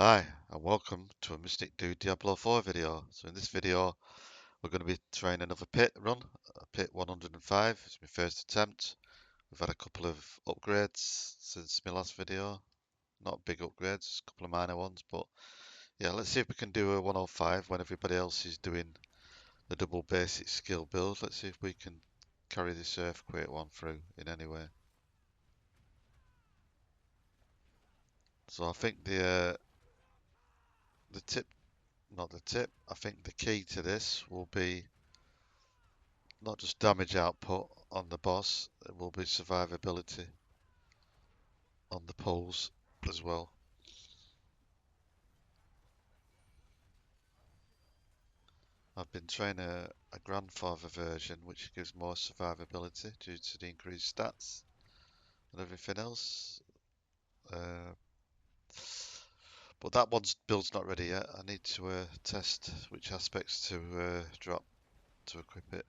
Hi, and welcome to a Mystic Dude Diablo 4 video. So in this video, we're going to be trying another pit run, pit 105. It's my first attempt. We've had a couple of upgrades since my last video. Not big upgrades, a couple of minor ones, but yeah, let's see if we can do a 105 when everybody else is doing the double basic skill build. Let's see if we can carry this Earthquake one through in any way. So I think the tip, not the tip, I think the key to this will be not just damage output on the boss, it will be survivability on the pulls as well. I've been trying a grandfather version which gives more survivability due to the increased stats and everything else. Uh, but that one's build's not ready yet. I need to test which aspects to drop to equip it.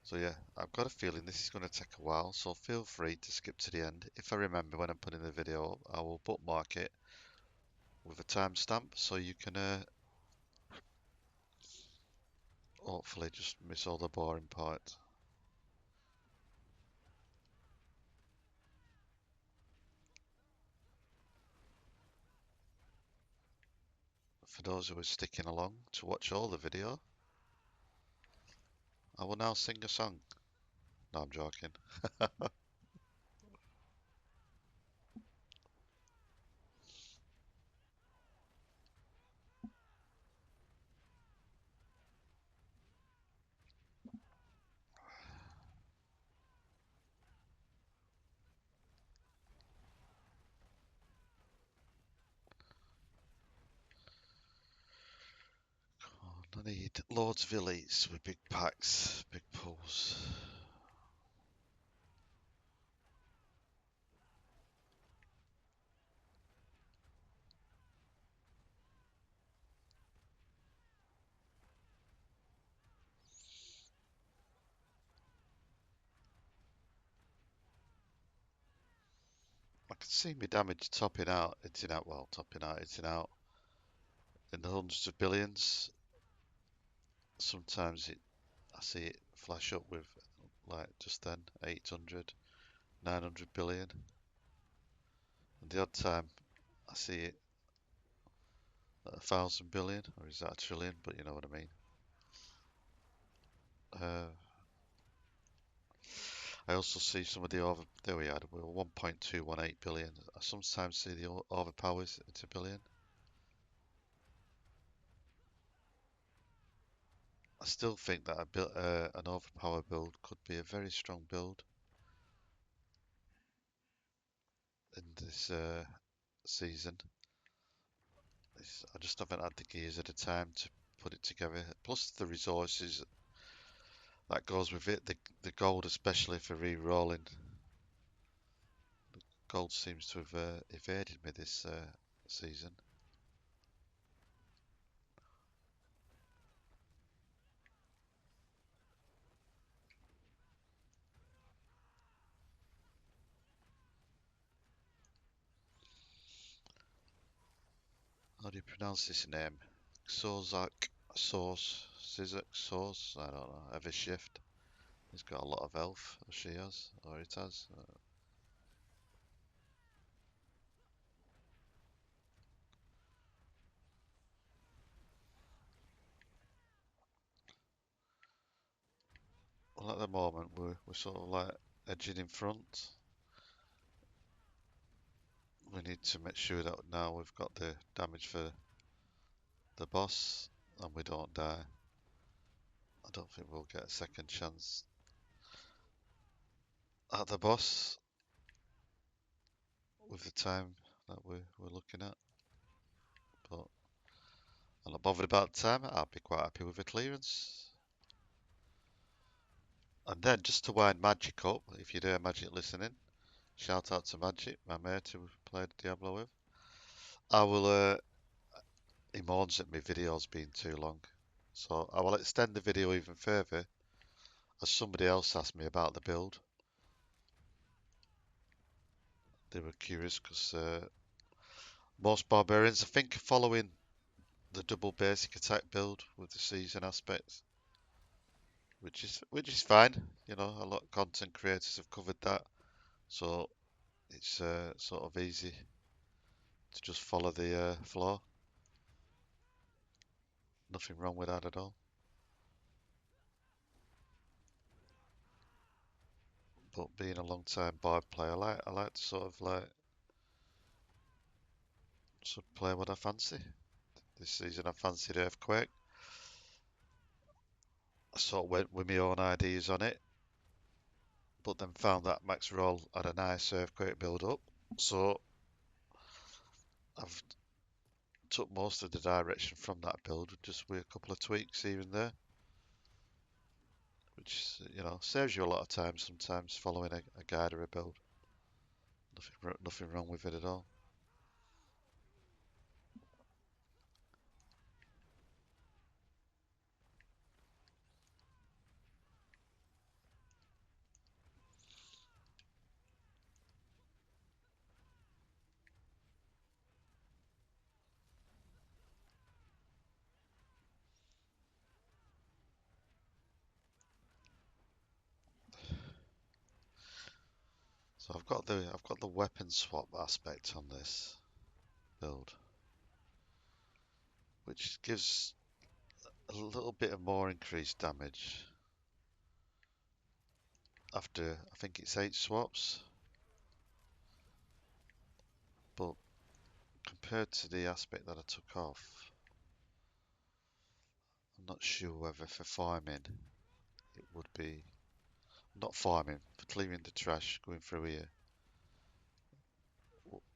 So yeah, I've got a feeling this is going to take a while, so feel free to skip to the end. If I remember when I'm putting the video up, I will bookmark it with a timestamp so you can hopefully just miss all the boring parts. For those who are sticking along to watch all the video, I will now sing a song. No, I'm joking. I need loads of elites with big packs, big pulls. I can see my damage topping out, hitting out in the hundreds of billions. Sometimes I see it flash up with like just then 800, 900 billion. And the odd time I see it at 1,000 billion, or is that a trillion? But you know what I mean. Uh, I also see some of the over. There we are. We're 1.218 billion. I sometimes see the overpowers into billion. I still think that an overpower build could be a very strong build in this season. I just haven't had the gears at the time to put it together. Plus the resources that goes with it. The gold, especially for re-rolling. Gold seems to have evaded me this season. How do you pronounce this name? Xozak Sauce, Sizak Sauce, I don't know, Ever Shift. He's got a lot of elf, or she has, or it has. Well, at the moment, we're sort of like edging in front. We need to make sure that now we've got the damage for the boss and we don't die. I don't think we'll get a second chance at the boss with the time that we're looking at. But I'm not bothered about time. I'll be quite happy with a clearance. And then just to wind Magic up, if you're there, Magic listening, shout out to Magic, my mate who played Diablo with. I will. He moans at me videos being too long, so I will extend the video even further. As somebody else asked me about the build, they were curious because Most barbarians, I think, are following the double basic attack build with the season aspects, which is fine. You know, a lot of content creators have covered that, so it's sort of easy to just follow the flow. Nothing wrong with that at all. But being a long time Barb player, I like to sort of play what I fancy. This season I fancied Earthquake. I sort of went with my own ideas on it, but then found that Max Roll had a nice Earthquake build up. So I've took most of the direction from that build, just with a couple of tweaks here and there, which saves you a lot of time sometimes following a guide or a build. Nothing wrong with it at all. So I've got the weapon swap aspect on this build, which gives a little bit of more increased damage after I think it's 8 swaps, but compared to the aspect that I took off, I'm not sure whether for farming it would be not farming for clearing the trash going through here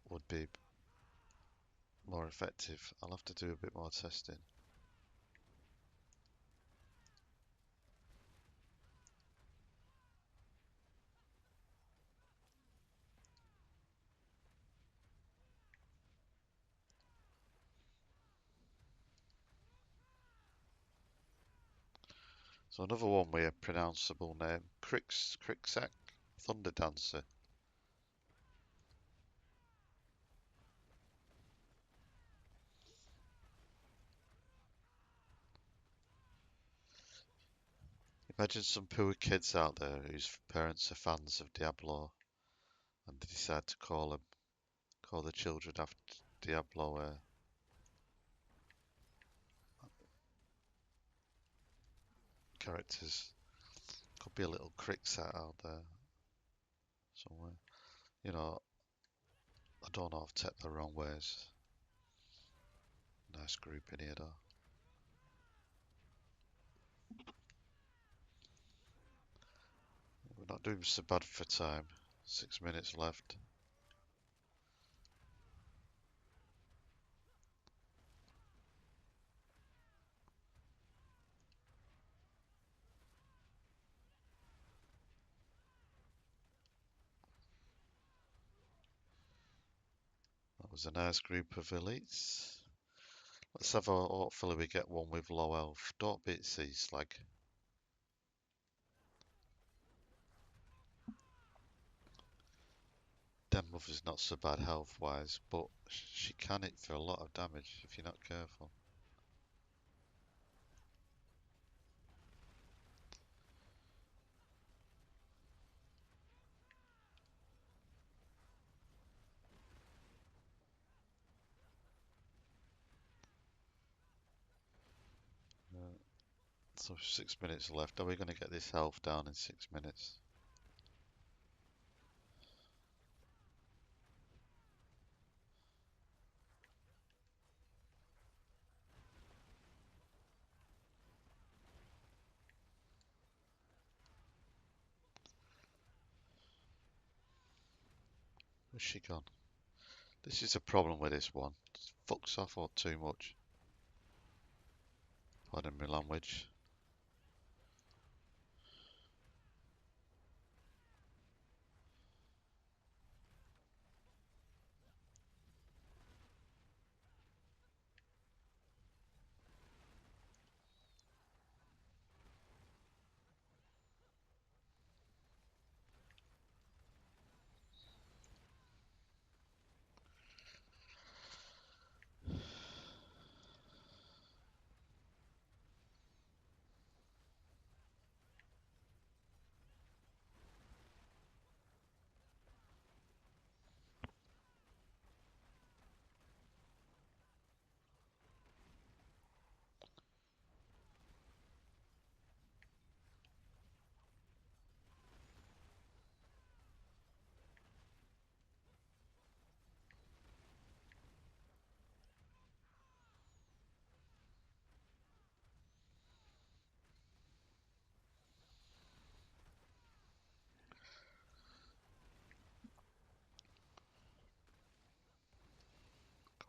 would be more effective. I'll have to do a bit more testing. So another one with a pronounceable name, Cricksack Thunder Dancer. Imagine some poor kids out there whose parents are fans of Diablo and they decide to call the children after Diablo characters. Could be a little Cricksack out there somewhere. You know, I don't know, I've tapped the wrong ways. Nice group in here though. We're not doing so bad for time. 6 minutes left. That was a nice group of elites. Let's have hopefully we get one with low health. Don't beat Sea Slag. Den Mother's not so bad health wise, but she can hit for a lot of damage if you're not careful. So 6 minutes left. Are we going to get this health down in 6 minutes? Where's she gone? This is a problem with this one. It fucks off all too much. Pardon my language.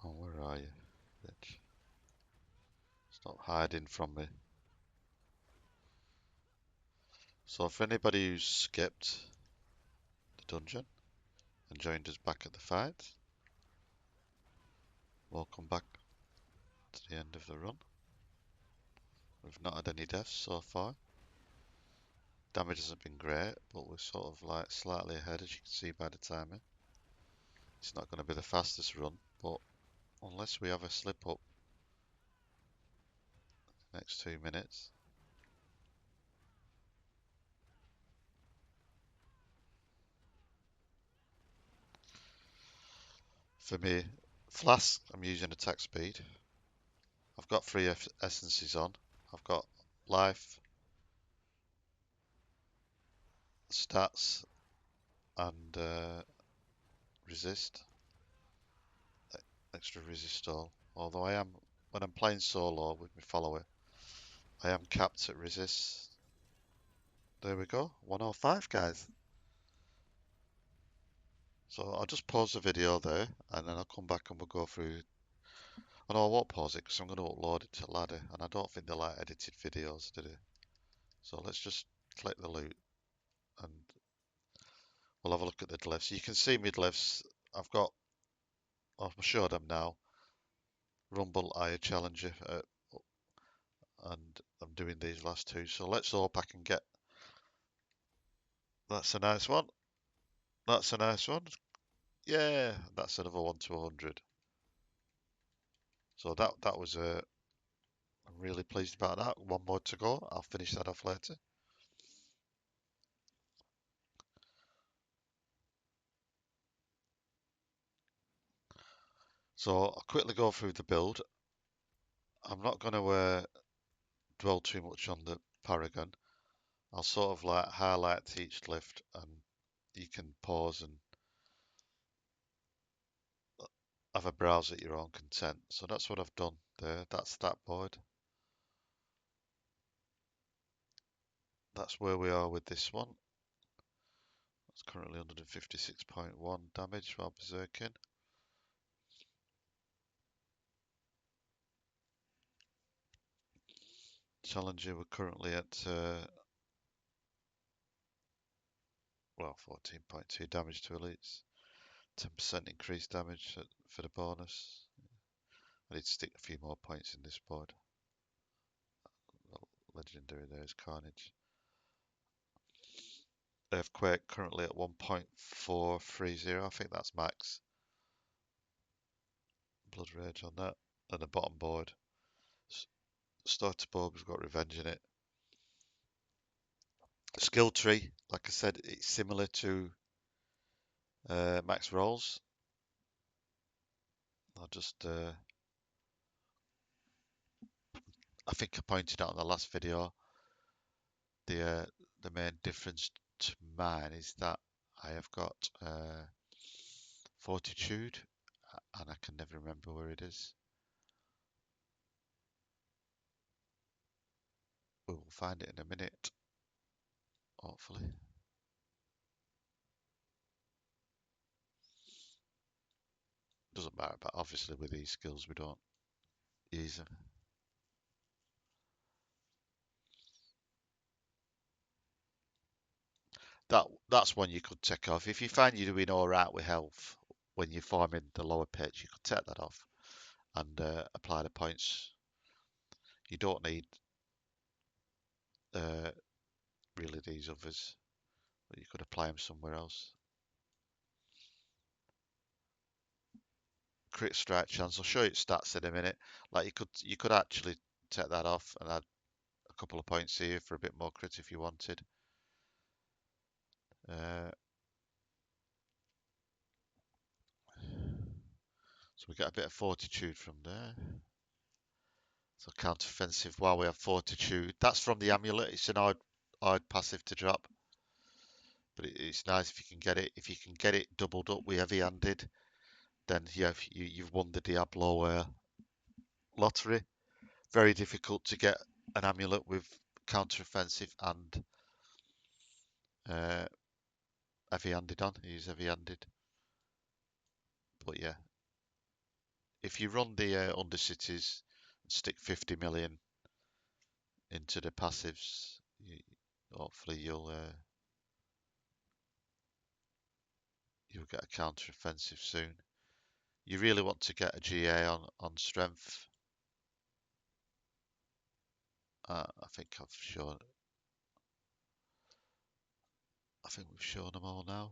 Come on, where are you, bitch? Stop hiding from me. So for anybody who's skipped the dungeon and joined us back at the fight, welcome back to the end of the run. We've not had any deaths so far. Damage hasn't been great, but we're sort of like slightly ahead, as you can see by the timing. It's not going to be the fastest run, but unless we have a slip up next 2 minutes. For me, Flask, I'm using attack speed. I've got 3 essences on. I've got life, stats, and resist. Extra resist all. Although I am, when I'm playing solo with my follower, I am capped at resist. There we go, 105 guys. So I'll just pause the video there, and then I'll come back and we'll go through. Oh no, I won't pause it because I'm going to upload it to Ladder, and I don't think they like edited videos, do they? So let's just click the loot, and we'll have a look at the glyphs. You can see my glyphs. I've showed them now. Rumble, Eye Challenger, and I'm doing these last two. So let's hope I can get. That's a nice one. That's a nice one. Yeah, that's another 1 to 100. So that was I'm really pleased about that. One more to go. I'll finish that off later. So I'll quickly go through the build. I'm not going to dwell too much on the Paragon. I'll sort of like highlight each glyph, and you can pause and have a browse at your own content. So that's what I've done there. That's that board. That's where we are with this one. It's currently 156.1 damage while berserking. Challenger, we're currently at well, 14.2 damage to elites. 10% increased damage for the bonus. I need to stick a few more points in this board. Legendary there is Carnage. Earthquake currently at 1.430. I think that's max. Blood Rage on that. And the bottom board. Starter board, we've got Revenge in it. Skill tree, like I said, it's similar to max rolls. I'll just I think I pointed out in the last video, the main difference to mine is that I have got Fortitude, and I can never remember where it is. We will find it in a minute, hopefully. Doesn't matter, but obviously with these skills we don't use them. That's one you could take off. If you find you're doing alright with health when you're farming the lower pitch, you could take that off and apply the points. You don't need uh, really these others, but you could apply them somewhere else. Crit strike chance. I'll show you stats in a minute. Like you could actually take that off and add a couple of points here for a bit more crit if you wanted. So we get a bit of fortitude from there. So counter-offensive while we have fortitude. That's from the amulet. It's an odd passive to drop. But it's nice if you can get it. If you can get it doubled up with heavy-handed, then you've won the Diablo lottery. Very difficult to get an amulet with counter-offensive and heavy-handed on. Use heavy-handed. But yeah, if you run the Undercities and stick 50 million into the passives, hopefully you'll get a counter offensive soon. You really want to get a GA on strength. I think I've shown. I think we've shown them all now.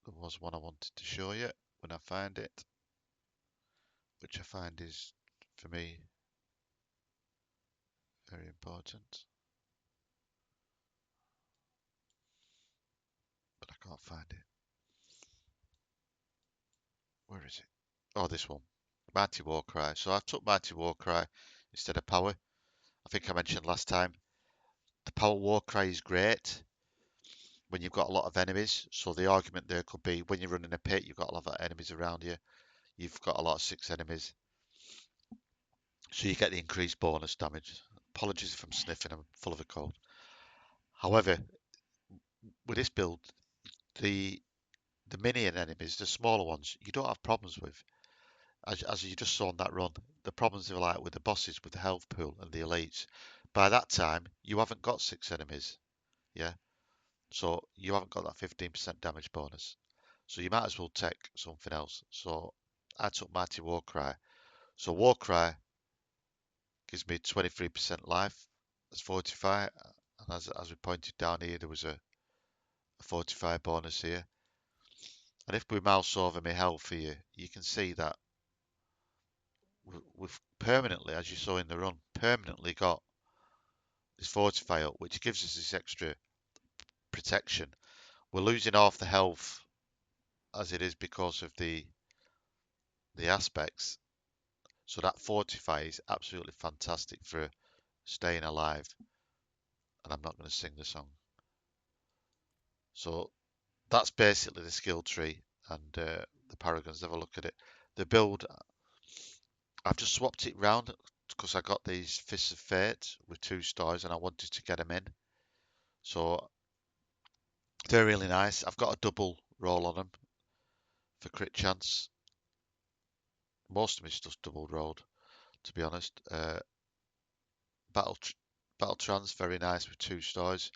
There was one I wanted to show you when I find it, which I find is, for me, very important, but I can't find it. Where is it? Oh, this one. Mighty Warcry. So I took Mighty Warcry instead of Power. I think I mentioned last time, the Power Warcry is great when you've got a lot of enemies. So the argument there could be when you're running a pit, you've got a lot of enemies around you. You've got a lot of 6 enemies. So you get the increased bonus damage. Apologies if I'm sniffing, I'm full of a cold. However, with this build, the minion enemies, the smaller ones, you don't have problems with. As you just saw on that run, the problems are like with the bosses, with the health pool and the elites. By that time, you haven't got 6 enemies, yeah? So you haven't got that 15% damage bonus. So you might as well take something else. So I took Mighty Warcry. So Warcry gives me 23% life. That's 45. And as we pointed down here, there was a 45 bonus here. And if we mouse over my health here, you can see that we've permanently, as you saw in the run, permanently got this fortify up, which gives us this extra protection. We're losing half the health as it is because of the aspects. So that fortify is absolutely fantastic for staying alive. And I'm not going to sing the song. So that's basically the skill tree and the paragons. Have a look at it. The build, I've just swapped it round because I got these Fists of Fate with 2 stars and I wanted to get them in. So they're really nice. I've got a double roll on them for crit chance. Most of my stuff's double rolled, to be honest. Battle Battle Trans, very nice with 2 stars.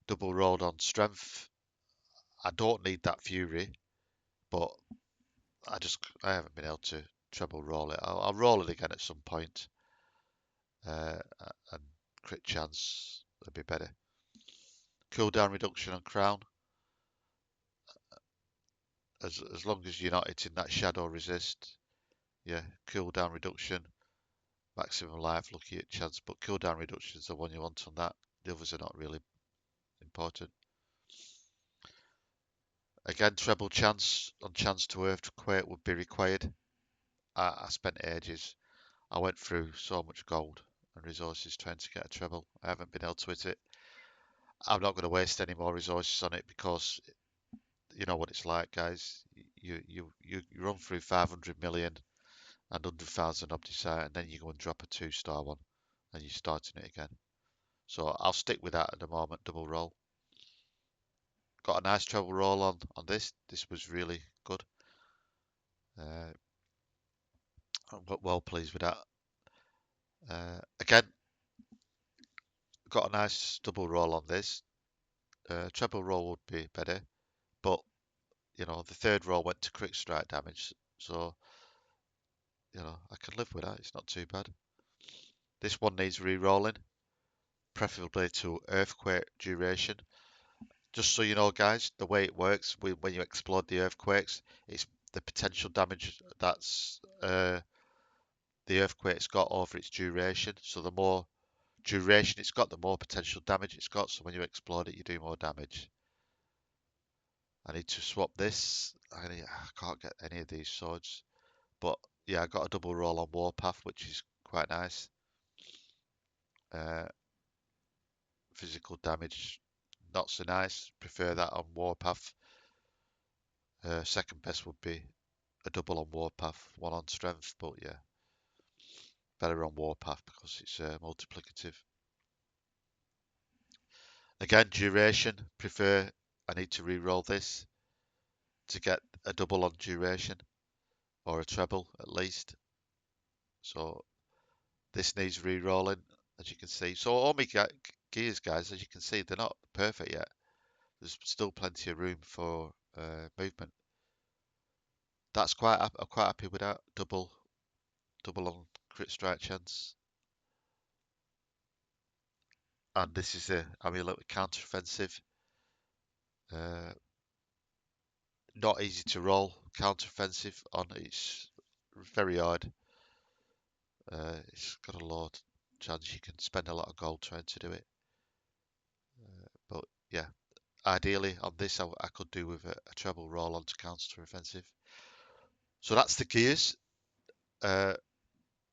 Double rolled on strength. I don't need that Fury, but I haven't been able to treble roll it. I'll roll it again at some point. Uh, and crit chance would be better. Cooldown reduction on crown. As long as you're not hitting that shadow resist. Yeah, cooldown reduction. Maximum life, lucky at chance, but cooldown reduction is the one you want on that. The others are not really important. Again, treble chance on chance to Earthquake would be required. I spent ages. I went through so much gold and resources trying to get a treble. I haven't been able to hit it. I'm not going to waste any more resources on it because you know what it's like, guys. You run through 500 million and 100,000 Opticite, and then you go and drop a 2-star one, and you're starting it again. So I'll stick with that at the moment. Double roll. Got a nice treble roll on this. This was really good. I'm well pleased with that. Again, got a nice double roll on this. Treble roll would be better, but you know the third roll went to crit strike damage, so you know I can live with that. It's not too bad. This one needs re-rolling, preferably to earthquake duration. Just so you know, guys, the way it works when you explode the earthquakes, it's the potential damage that's the earthquake's got over its duration. So the more duration it's got, the more potential damage it's got. So when you explode it, you do more damage. I need to swap this. I can't get any of these swords. But yeah, I got a double roll on Warpath, which is quite nice. Uh, physical damage, not so nice. Prefer that on Warpath. Second best would be a double on Warpath, one on strength, but yeah, better on Warpath because it's multiplicative. Again, duration, prefer I need to re-roll this to get a double on duration, or a treble at least. So this needs re-rolling, as you can see. So all my gears, guys, as you can see, they're not perfect yet. There's still plenty of room for movement. I'm quite happy with that. Double on crit strike chance. And this is a amulet with counter offensive. Uh, not easy to roll counter offensive on. It's very hard. It's got a low chance you can spend a lot of gold trying to do it. But yeah, ideally on this I could do with a treble roll onto counter offensive. So that's the gears. Uh,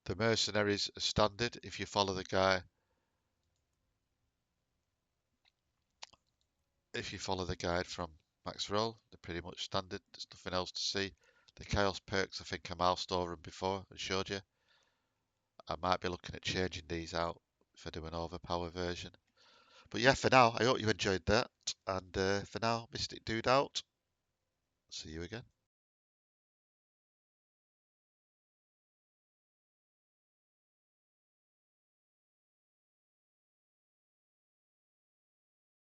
the mercenaries are standard. If you follow the guy, if you follow the guide from Max Roll, they're pretty much standard. There's nothing else to see. The chaos perks, I think I moused over them before and showed you. I might be looking at changing these out if I do an overpower version. But yeah, for now, I hope you enjoyed that. And for now, Mystic Dude out. See you again.